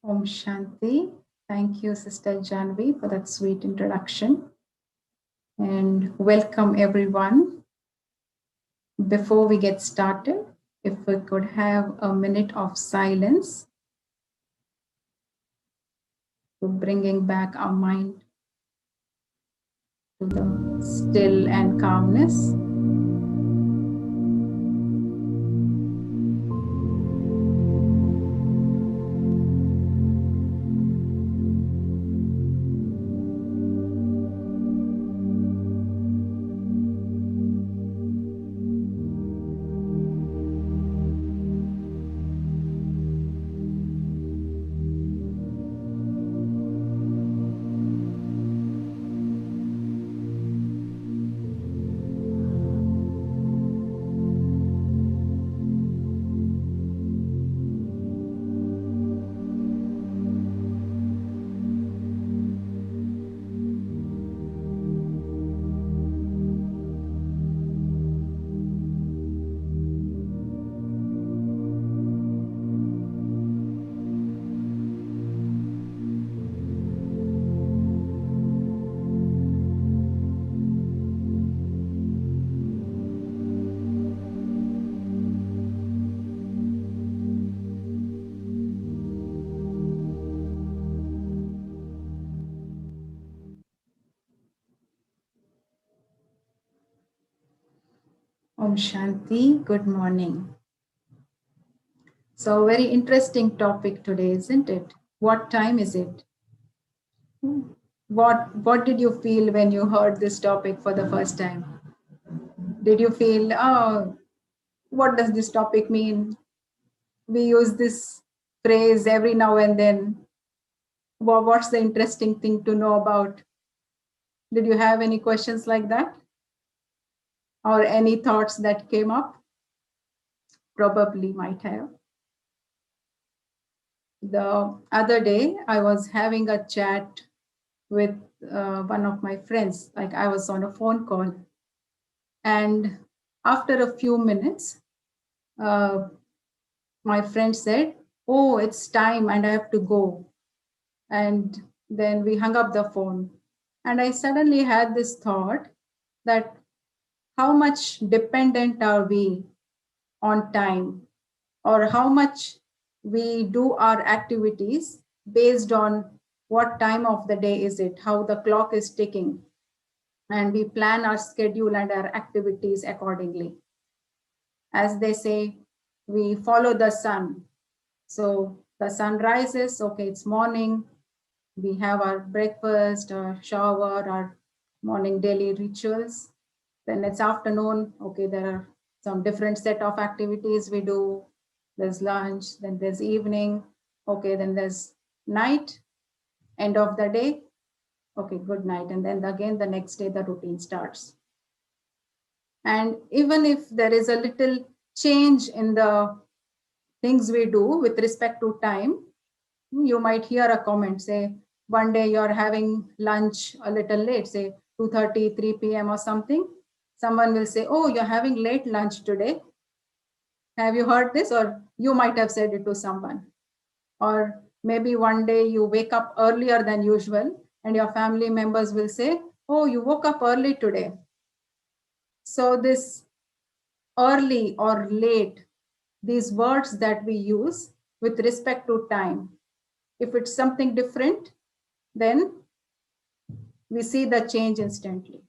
Om Shanti. Thank you, Sister Janvi, for that sweet introduction. And welcome, everyone. Before we get started, if we could have a minute of silence, to bringing back our mind to the still and calmness. Om Shanti, good morning. So very interesting topic today, isn't it? What time is it? What did you feel when you heard this topic for the first time? Did you feel, oh, what does this topic mean? We use this phrase every now and then. Well, what's the interesting thing to know about? Did you have any questions like that? Or any thoughts that came up? Probably might have. The other day, I was having a chat with one of my friends, like I was on a phone call. And after a few minutes, my friend said, oh, it's time and I have to go. And then we hung up the phone. And I suddenly had this thought that how much dependent are we on time, or how much we do our activities based on what time of the day is it, how the clock is ticking, and we plan our schedule and our activities accordingly. As they say, we follow the sun. So the sun rises, okay, it's morning, we have our breakfast, our shower, our morning daily rituals. Then it's afternoon, okay, there are some different set of activities we do. There's lunch, then there's evening, okay, then there's night, end of the day, okay, good night. And then again, the next day, the routine starts. And even if there is a little change in the things we do with respect to time, you might hear a comment, say, one day you're having lunch a little late, say 2:30, 3 p.m. or something. Someone will say, oh, you're having late lunch today. Have you heard this? Or you might have said it to someone. Or maybe one day you wake up earlier than usual and your family members will say, oh, you woke up early today. So this early or late, these words that we use with respect to time, if it's something different, then we see the change instantly.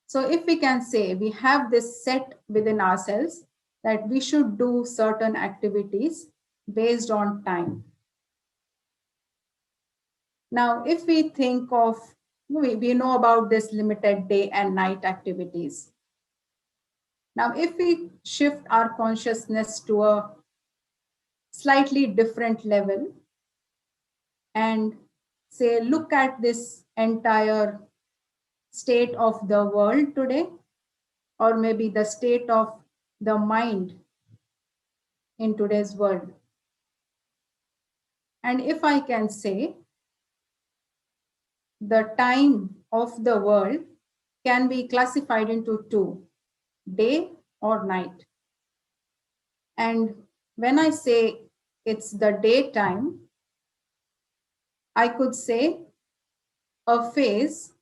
So if we can say we have this set within ourselves that we should do certain activities based on time. Now, if we think of, we know about this limited day and night activities. Now, if we shift our consciousness to a slightly different level and say, look at this entire state of the world today, or maybe the state of the mind in today's world. And if I can say, the time of the world can be classified into two, day or night. And when I say it's the daytime, I could say a phase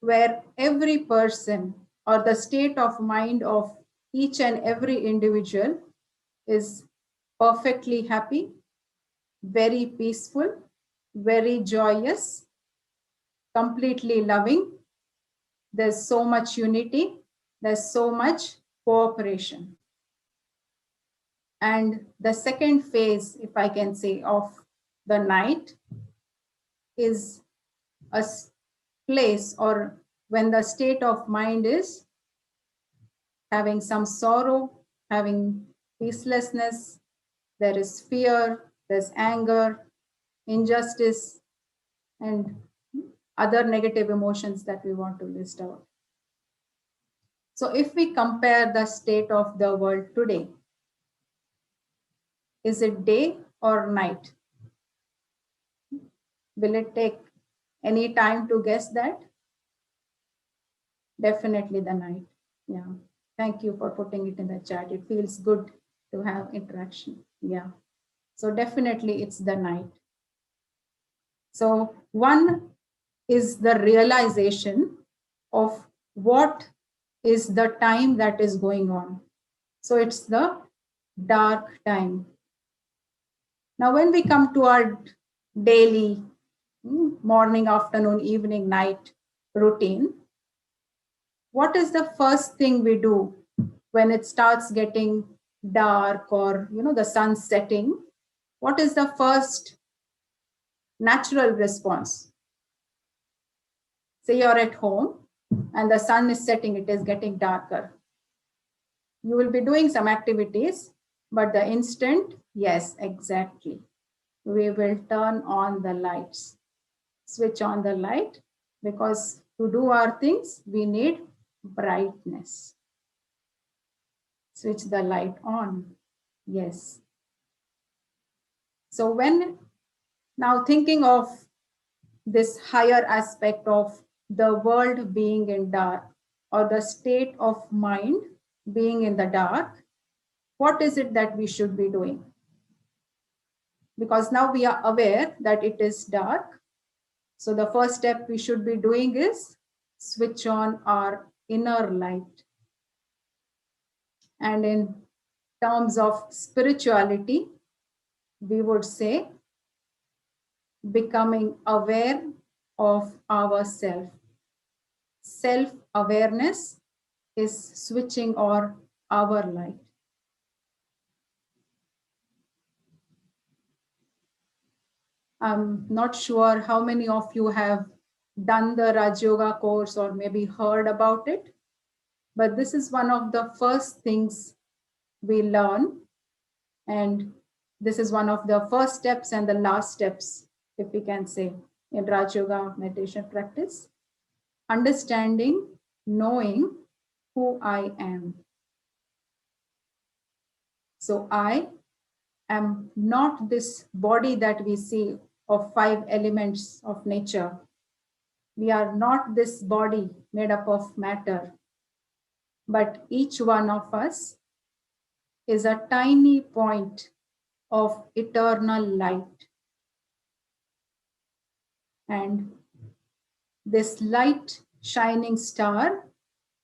where every person or the state of mind of each and every individual is perfectly happy, very peaceful, very joyous, completely loving. There's so much unity, there's so much cooperation. And the second phase, if I can say, of the night is a place or when the state of mind is having some sorrow, having peacelessness, there is fear, there's anger, injustice, and other negative emotions that we want to list out. So if we compare the state of the world today, is it day or night? Will it take any time to guess that? Definitely the night. Yeah. Thank you for putting it in the chat. It feels good to have interaction. Yeah. So definitely it's the night. So one is the realization of what is the time that is going on. So it's the dark time. Now, when we come to our daily morning, afternoon, evening, night routine, what is the first thing we do when it starts getting dark or the sun setting? What is the first natural response? Say you're at home and the sun is setting, it is getting darker. You will be doing some activities, but the instant, yes, exactly, we will turn on the lights, switch on the light, because to do our things, we need brightness. Switch the light on, yes. So when now thinking of this higher aspect of the world being in dark or the state of mind being in the dark, what is it that we should be doing? Because now we are aware that it is dark. So the first step we should be doing is switch on our inner light. And in terms of spirituality, we would say becoming aware of ourself. Self-awareness is switching on our light. I'm not sure how many of you have done the Raj Yoga course or maybe heard about it, but this is one of the first things we learn, and this is one of the first steps and the last steps, if we can say, in Raj Yoga meditation practice. Understanding, knowing who I am. So I am not this body that we see of 5 elements of nature. We are not this body made up of matter, but each one of us is a tiny point of eternal light. And this light shining star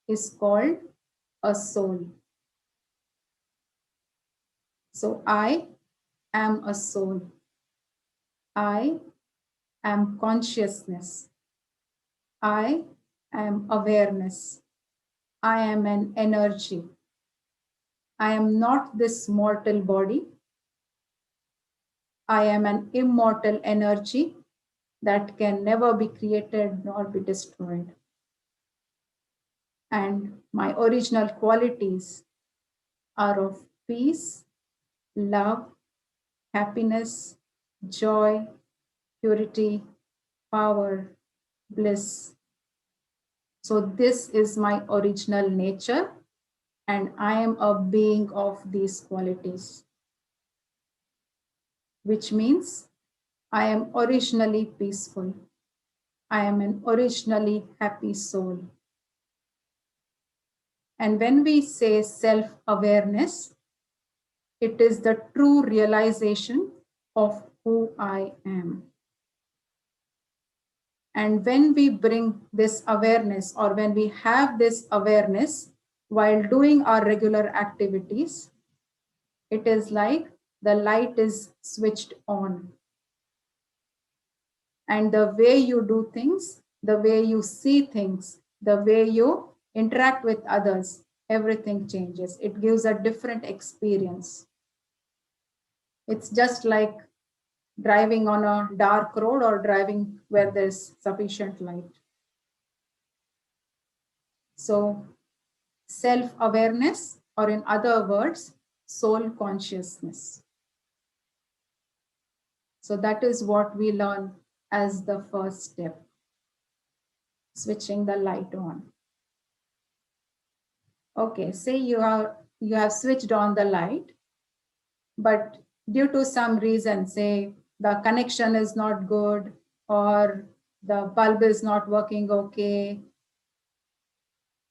is called a soul. So I am a soul. I am consciousness. I am awareness. I am an energy. I am not this mortal body. I am an immortal energy that can never be created nor be destroyed. And my original qualities are of peace, love, happiness, joy, purity, power, bliss. So this is my original nature, and I am a being of these qualities, which means I am originally peaceful. I am an originally happy soul. And when we say self-awareness, it is the true realization of who I am. And when we bring this awareness, or when we have this awareness while doing our regular activities, it is like the light is switched on. And the way you do things, the way you see things, the way you interact with others, everything changes. It gives a different experience. It's just like driving on a dark road or driving where there's sufficient light. So self-awareness, or in other words, soul consciousness. So that is what we learn as the first step, switching the light on. Okay, say you have switched on the light, but due to some reason, say the connection is not good, or the bulb is not working okay,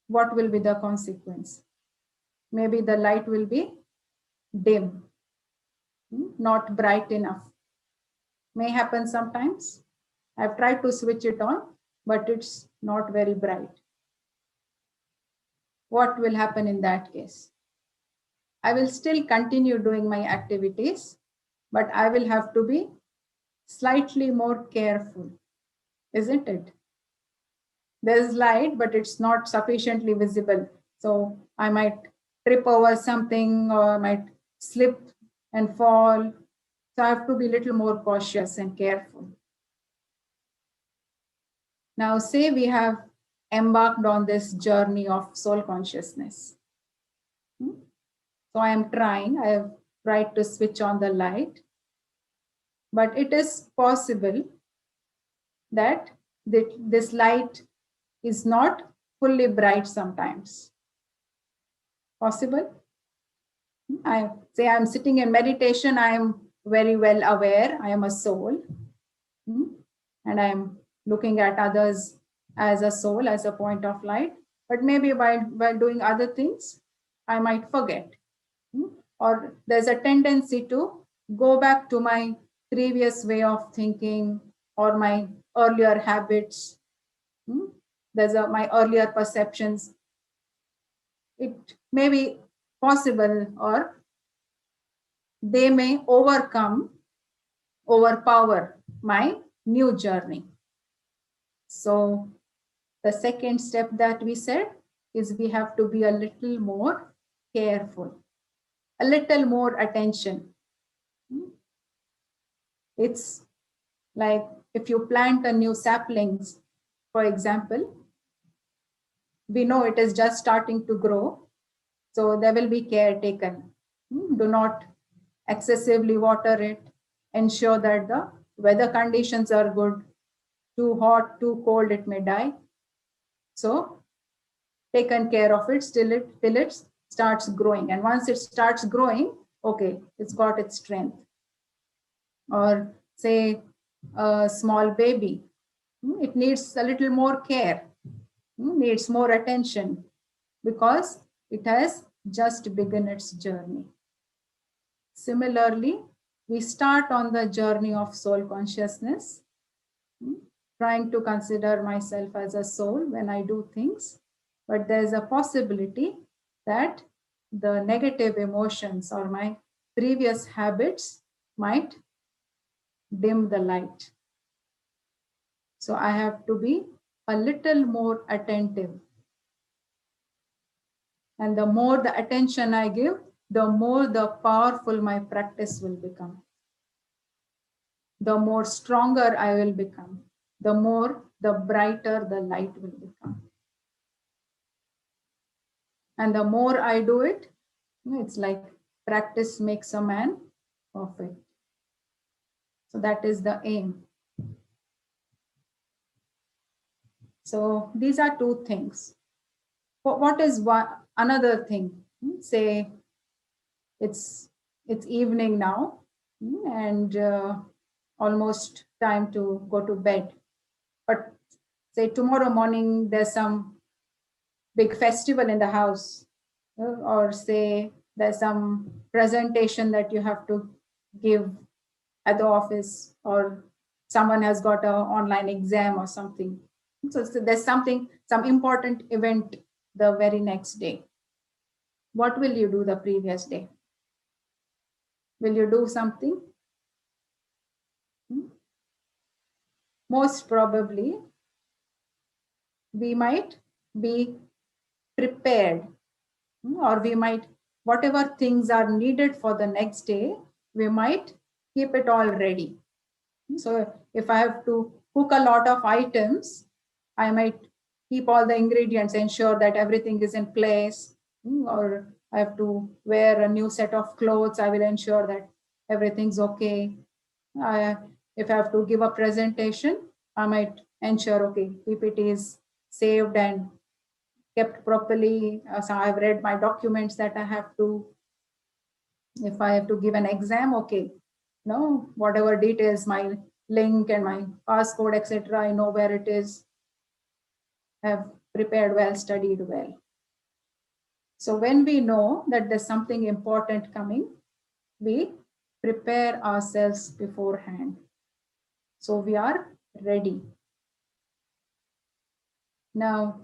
what will be the consequence? Maybe the light will be dim, not bright enough. May happen sometimes. I've tried to switch it on, but it's not very bright. What will happen in that case? I will still continue doing my activities, but I will have to be slightly more careful, isn't it? There's light, but it's not sufficiently visible. So I might trip over something, or I might slip and fall. So I have to be a little more cautious and careful. Now, say we have embarked on this journey of soul consciousness. So I have tried to switch on the light, but it is possible that this light is not fully bright sometimes. Possible? I say I'm sitting in meditation, I am very well aware, I am a soul, and I am looking at others as a soul, as a point of light. But maybe while doing other things, I might forget. Or there's a tendency to go back to my previous way of thinking or my earlier habits. There's my earlier perceptions. It may be possible, or they may overpower my new journey. So the second step that we said is we have to be a little more careful, a little more attention. It's like if you plant a new saplings, for example, we know it is just starting to grow, so there will be care taken. Do not excessively water it. Ensure that the weather conditions are good. Too hot, too cold, it may die. So taken care of it till it starts growing. And once it starts growing, okay, it's got its strength. Or say a small baby, it needs a little more care, needs more attention, because it has just begun its journey. Similarly, we start on the journey of soul consciousness, trying to consider myself as a soul when I do things, but there's a possibility that the negative emotions or my previous habits might dim the light. So I have to be a little more attentive. And the more the attention I give, the more the powerful my practice will become. The more stronger I will become, the brighter the light will become. And the more I do it, it's like practice makes a man perfect. So that is the aim. So these are two things. What is another thing? Say it's evening now, and almost time to go to bed. But say tomorrow morning there's some big festival in the house, or say there's some presentation that you have to give at the office, or someone has got an online exam or something. So there's some important event the very next day. What will you do the previous day? Will you do something? Most probably, we might be prepared, or we might, whatever things are needed for the next day, we might keep it all ready. So if I have to cook a lot of items, I might keep all the ingredients, ensure that everything is in place. Or I have to wear a new set of clothes, I will ensure that everything's okay. If I have to give a presentation, I might ensure, okay, PPT is saved and kept properly. So I've read my documents that I have to. If I have to give an exam, okay, no, whatever details, my link and my passcode, etc., I know where it is. Have prepared well, studied well. So when we know that there's something important coming, we prepare ourselves beforehand. So we are ready. Now,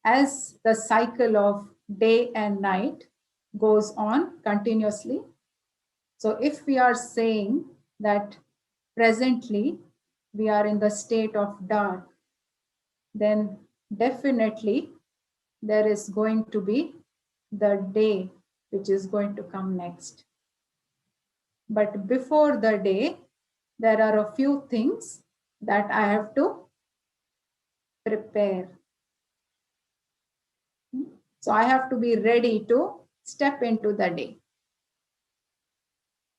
as the cycle of day and night goes on continuously, so if we are saying that presently we are in the state of dark, then definitely there is going to be the day which is going to come next. But before the day, there are a few things that I have to prepare. So I have to be ready to step into the day.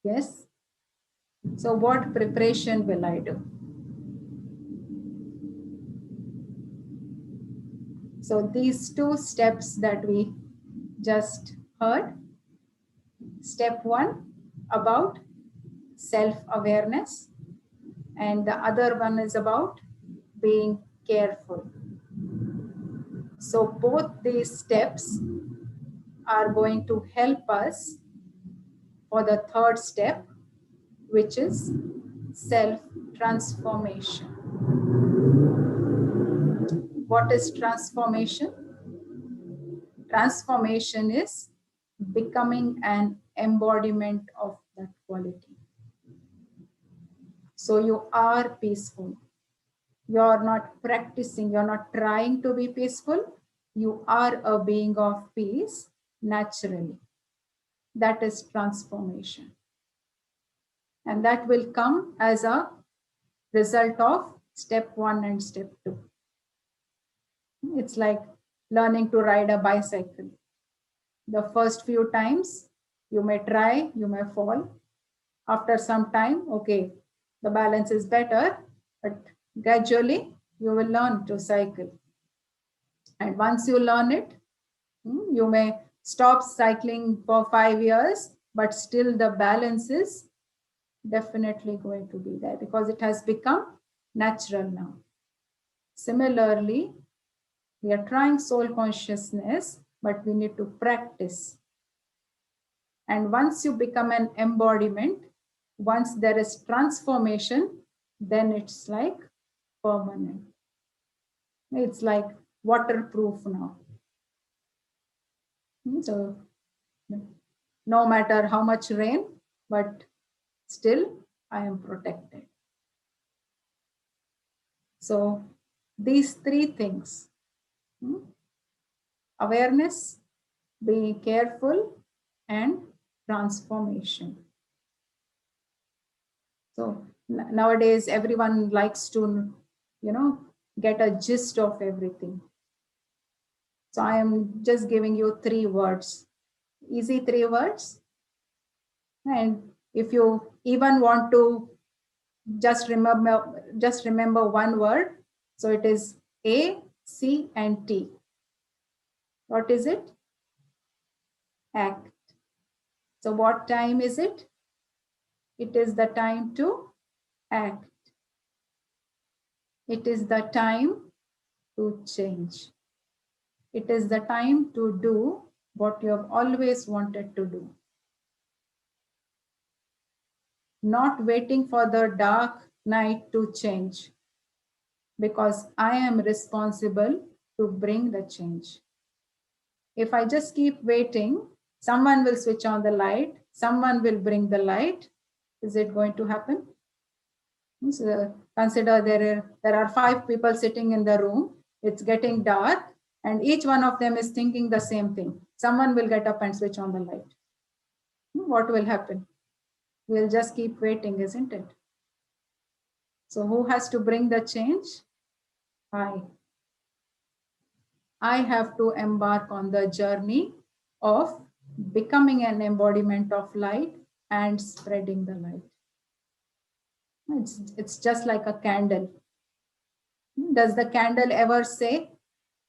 Yes. So what preparation will I do? So these two steps that we just heard. Step 1 about self-awareness, and the other one is about being careful. So both these steps are going to help us for the third step, which is self-transformation. What is transformation? Transformation is becoming an embodiment of that quality. So you are peaceful. You're not practicing, you're not trying to be peaceful. You are a being of peace naturally. That is transformation. And that will come as a result of step 1 and step 2. It's like learning to ride a bicycle. The first few times you may try, you may fall. After some time, okay, the balance is better, but gradually you will learn to cycle. And once you learn it, you may stop cycling for 5 years, but still the balance is definitely going to be there because it has become natural now. Similarly, we are trying soul consciousness, but we need to practice. And once you become an embodiment, once there is transformation, then it's like permanent. It's like waterproof now. So no matter how much rain, but still I am protected. So these three things, awareness, being careful, and transformation. So nowadays everyone likes to, get a gist of everything. So I am just giving you 3 words, easy 3 words. And if you even want to just remember one word, so it is A, C, and T. What is it? Act. So what time is it? It is the time to act. It is the time to change. It is the time to do what you have always wanted to do. not waiting for the dark night to change, because I am responsible to bring the change. If I just keep waiting, someone will switch on the light, someone will bring the light. Is it going to happen? So consider there are 5 people sitting in the room. It's getting dark, and each one of them is thinking the same thing. Someone will get up and switch on the light. What will happen? We'll just keep waiting, isn't it? So who has to bring the change? I have to embark on the journey of becoming an embodiment of light and spreading the light. It's just like a candle. Does the candle ever say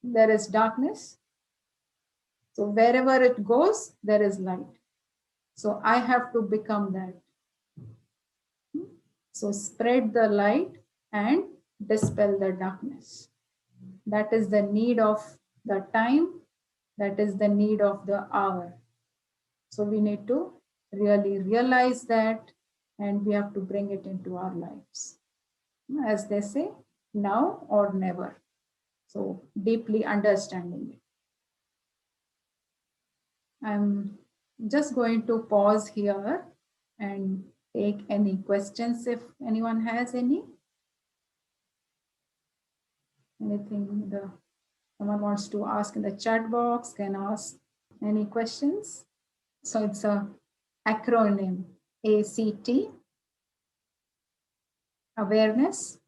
there is darkness? So wherever it goes, there is light. So I have to become that. So spread the light and dispel the darkness. That is the need of the time. That is the need of the hour. So we need to really realize that, and we have to bring it into our lives. As they say, now or never. So deeply understanding it. I'm just going to pause here and take any questions if anyone has any. Anything someone wants to ask in the chat box, can ask any questions. So it's a acronym, ACT, awareness,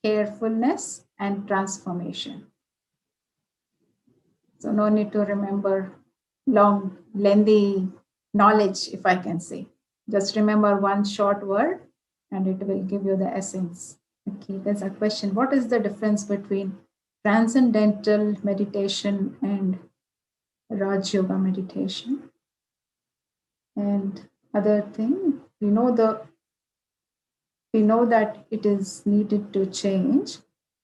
carefulness, and transformation. So no need to remember long, lengthy knowledge, if I can say. Just remember one short word and it will give you the essence. Okay, there's a question. What is the difference between transcendental meditation and Raj Yoga meditation? And other thing, we know that it is needed to change,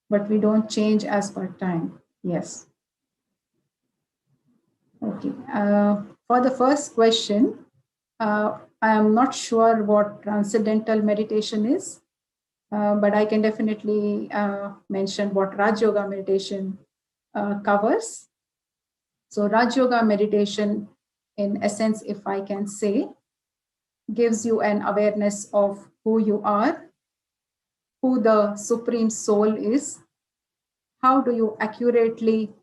but we don't change as per time. Yes. Okay. For the first question, I am not sure what transcendental meditation is, but I can definitely mention what Raj Yoga meditation covers. So Raj Yoga meditation, in essence, if I can say, gives you an awareness of who you are, who the Supreme Soul is, how do you accurately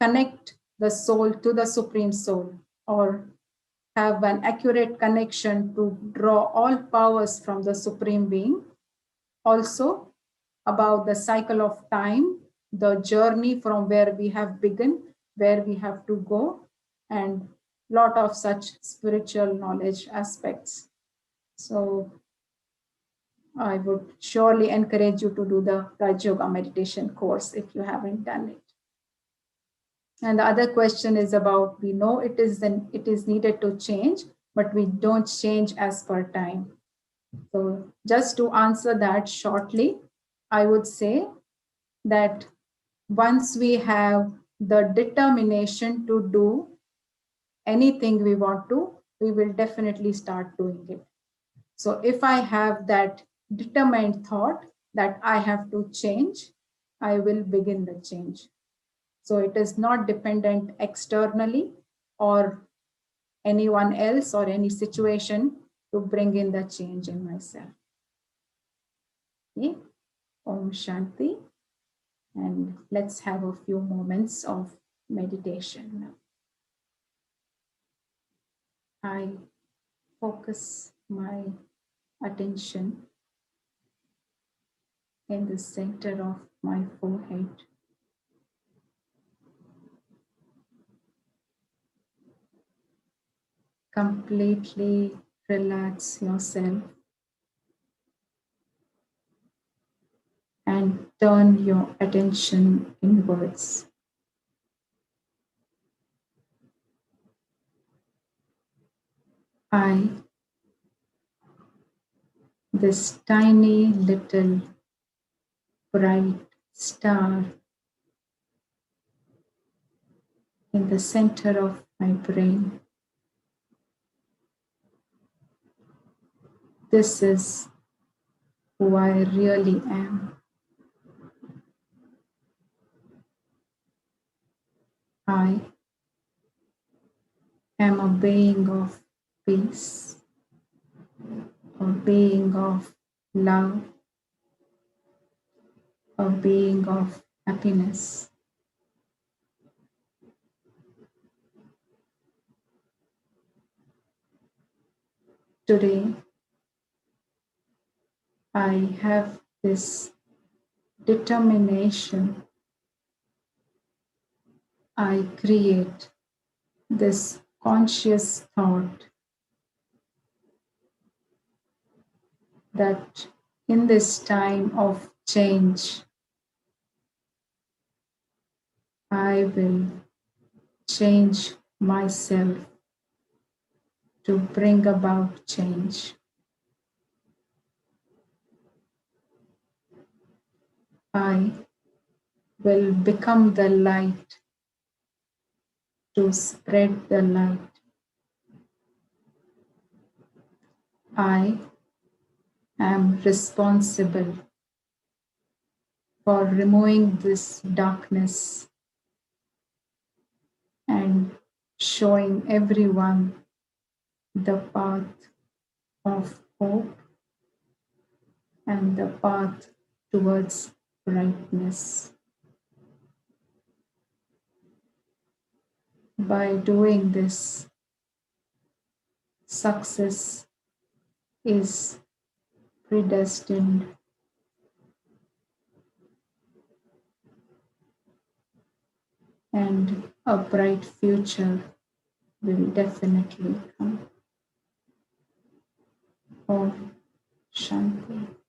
connect the soul to the Supreme Soul, or have an accurate connection to draw all powers from the Supreme Being. Also about the cycle of time, the journey from where we have begun, where we have to go, and lot of such spiritual knowledge aspects. So I would surely encourage you to do the Raj Yoga meditation course if you haven't done it. And the other question is about, we know it is needed to change, but we don't change as per time. So just to answer that shortly, I would say that once we have the determination to do anything we want to, we will definitely start doing it. So if I have that determined thought that I have to change, I will begin the change. So it is not dependent externally or anyone else or any situation to bring in the change in myself. Okay. Om Shanti. And let's have a few moments of meditation now. I focus my attention in the center of my forehead. Completely relax yourself and turn your attention inwards. I, this tiny little bright star in the center of my brain, this is who I really am. I am a being of peace, a being of love, a being of happiness. Today, I have this determination. I create this conscious thought that in this time of change, I will change myself to bring about change. I will become the light to spread the light. I am responsible for removing this darkness and showing everyone the path of hope and the path towards brightness. By doing this, success is predestined. And a bright future will definitely come. Om Shanti.